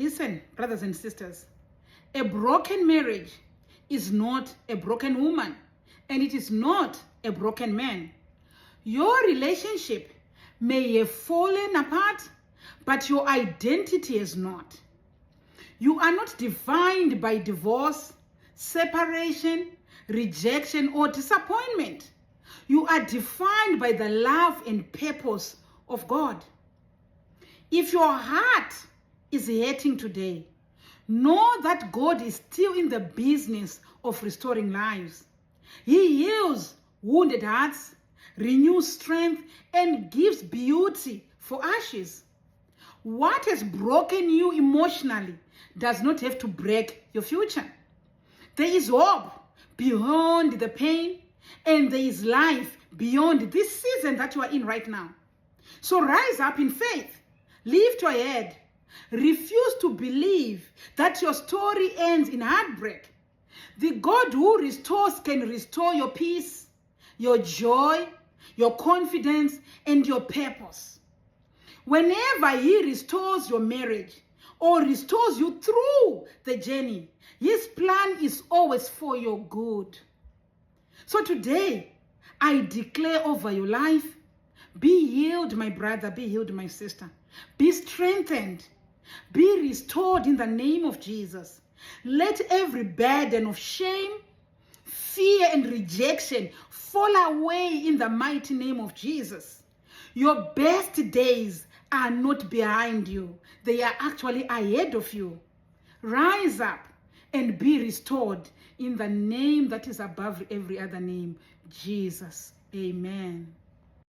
Listen, brothers and sisters, a broken marriage is not a broken woman, and it is not a broken man. Your relationship may have fallen apart, but your identity is not. You are not defined by divorce, separation, rejection, or disappointment. You are defined by the love and purpose of God. If your heart is hurting today, know that God is still in the business of restoring lives. He heals wounded hearts, renews strength, and gives beauty for ashes. What has broken you emotionally does not have to break your future. There is hope beyond the pain, and there is life beyond this season that you are in right now. So rise up in faith, lift your head, refuse to believe that your story ends in heartbreak. The God who restores can restore your peace, your joy, your confidence, and your purpose. Whenever He restores your marriage or restores you through the journey, His plan is always for your good. So today, I declare over your life, be healed, my brother, be healed, my sister. Be strengthened, be restored in the name of Jesus. Let every burden of shame, fear, and rejection fall away in the mighty name of Jesus. Your best days are not behind you. They are actually ahead of you. Rise up and be restored in the name that is above every other name, Jesus. Amen.